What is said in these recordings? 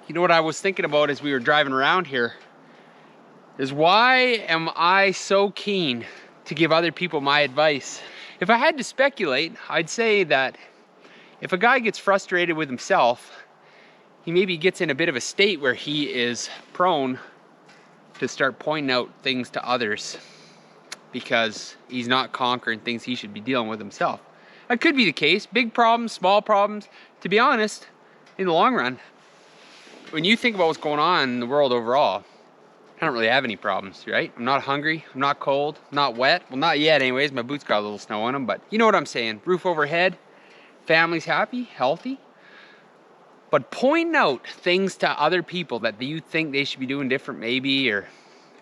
You know what I was thinking about as we were driving around here is, why am I so keen to give other people my advice? If I had to speculate, I'd say that if a guy gets frustrated with himself, he maybe gets in a bit of a state where he is prone to start pointing out things to others because he's not conquering things he should be dealing with himself. That could be the case. Big problems, small problems. To be honest, in the long run, when you think about what's going on in the world overall, I don't really have any problems, right? I'm not hungry, I'm not cold, I'm not wet. Well, not yet anyways, my boots got a little snow on them, but you know what I'm saying. Roof overhead, family's happy, healthy. But pointing out things to other people that you think they should be doing different maybe, or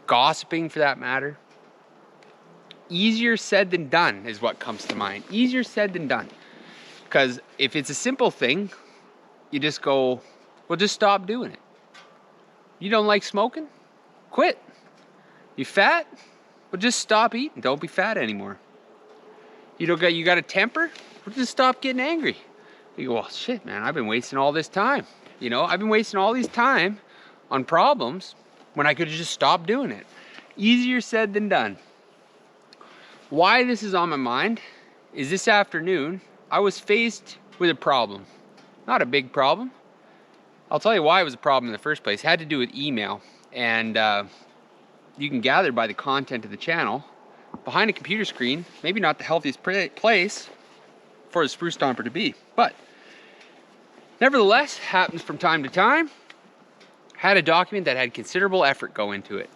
gossiping for that matter, easier said than done is what comes to mind. Easier said than done. Because if it's a simple thing, you just go, well, just stop doing it. You don't like smoking? Quit. You fat? Well, just stop eating. Don't be fat anymore. You got a temper? Well, just stop getting angry. You go, well, shit, man, I've been wasting all this time. You know, I've been wasting all this time on problems when I could have just stopped doing it. Easier said than done. Why this is on my mind is this afternoon, I was faced with a problem. Not a big problem. I'll tell you why it was a problem in the first place. It had to do with email. And you can gather by the content of the channel, behind a computer screen, maybe not the healthiest place for a spruce stomper to be. But nevertheless, happens from time to time. Had a document that had considerable effort go into it.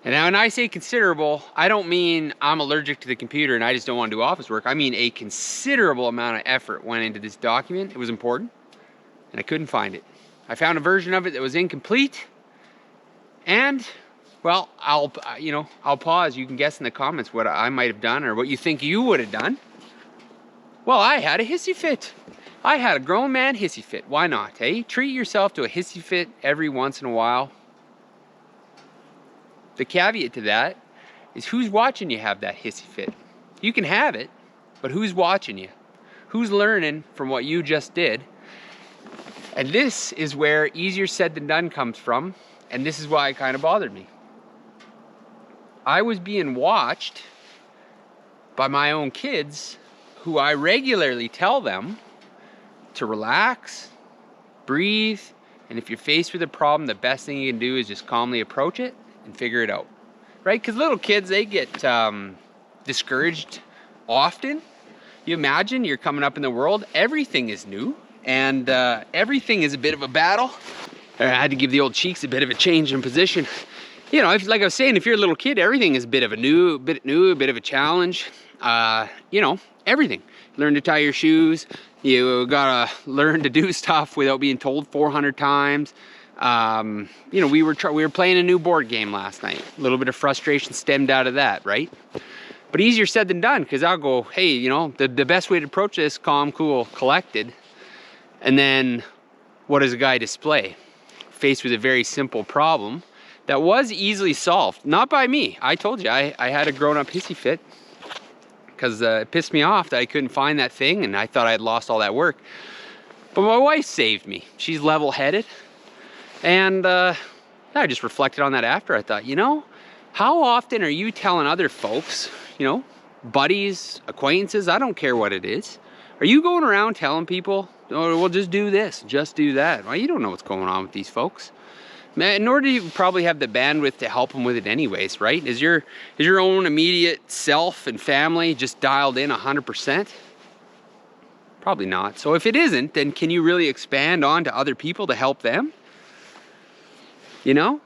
And now when I say considerable, I don't mean I'm allergic to the computer and I just don't want to do office work. I mean a considerable amount of effort went into this document. It was important, and I couldn't find it. I found a version of it that was incomplete, and, well, I'll pause. You can guess in the comments what I might have done or what you think you would have done. Well, I had a hissy fit. I had a grown man hissy fit. Why not, eh? Treat yourself to a hissy fit every once in a while. The caveat to that is, who's watching you have that hissy fit? You can have it, but who's watching you? Who's learning from what you just did? And this is where easier said than done comes from, and this is why it kind of bothered me. I was being watched by my own kids, who I regularly tell them to relax, breathe, and if you're faced with a problem, the best thing you can do is just calmly approach it and figure it out, right? Because little kids, they get discouraged often. You imagine you're coming up in the world, everything is new, and everything is a bit of a battle. I had to give the old cheeks a bit of a change in position. You know, like I was saying, if you're a little kid, everything is a bit of a bit of a challenge. You know, everything. Learn to tie your shoes. You gotta learn to do stuff without being told 400 times. You know, we were playing a new board game last night. A little bit of frustration stemmed out of that, right? But easier said than done, because I'll go, hey, you know, the best way to approach this, calm, cool, collected. And then what does a guy display? Faced with a very simple problem that was easily solved. Not by me. I told you, I had a grown-up hissy fit because it pissed me off that I couldn't find that thing, and I thought I had lost all that work. But my wife saved me. She's level-headed. And I just reflected on that after. I thought, you know, how often are you telling other folks, you know, buddies, acquaintances, I don't care what it is, are you going around telling people, oh, well, just do this, just do that? Well, you don't know what's going on with these folks. Nor do you probably have the bandwidth to help them with it anyways, right? Is your own immediate self and family just dialed in 100%? Probably not. So if it isn't, then can you really expand on to other people to help them? You know?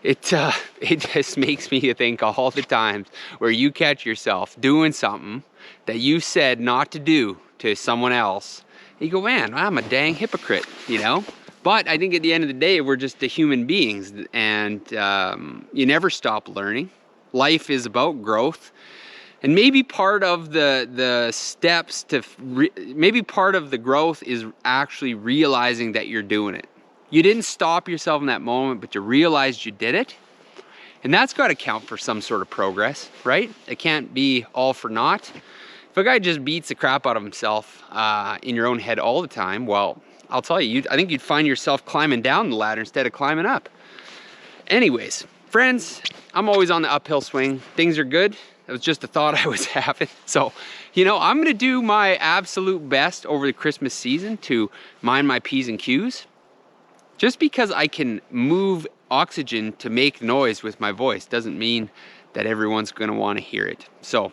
It just makes me think all the times where you catch yourself doing something that you said not to do to someone else. You go, man, I'm a dang hypocrite, you know? But I think at the end of the day, we're just the human beings, and you never stop learning. Life is about growth. And maybe part of the steps to, maybe part of the growth is actually realizing that you're doing it. You didn't stop yourself in that moment, but you realized you did it. And that's got to count for some sort of progress, right? It can't be all for naught. If a guy just beats the crap out of himself in your own head all the time, well, I'll tell you, I think you'd find yourself climbing down the ladder instead of climbing up. Anyways, friends, I'm always on the uphill swing. Things are good. That was just a thought I was having. So, you know, I'm gonna do my absolute best over the Christmas season to mind my P's and Q's. Just because I can move oxygen to make noise with my voice doesn't mean that everyone's gonna wanna hear it. So,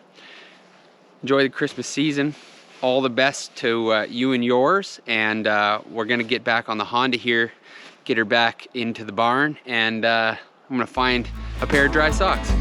enjoy the Christmas season. All the best to you and yours. And we're gonna get back on the Honda here, get her back into the barn, and I'm gonna find a pair of dry socks.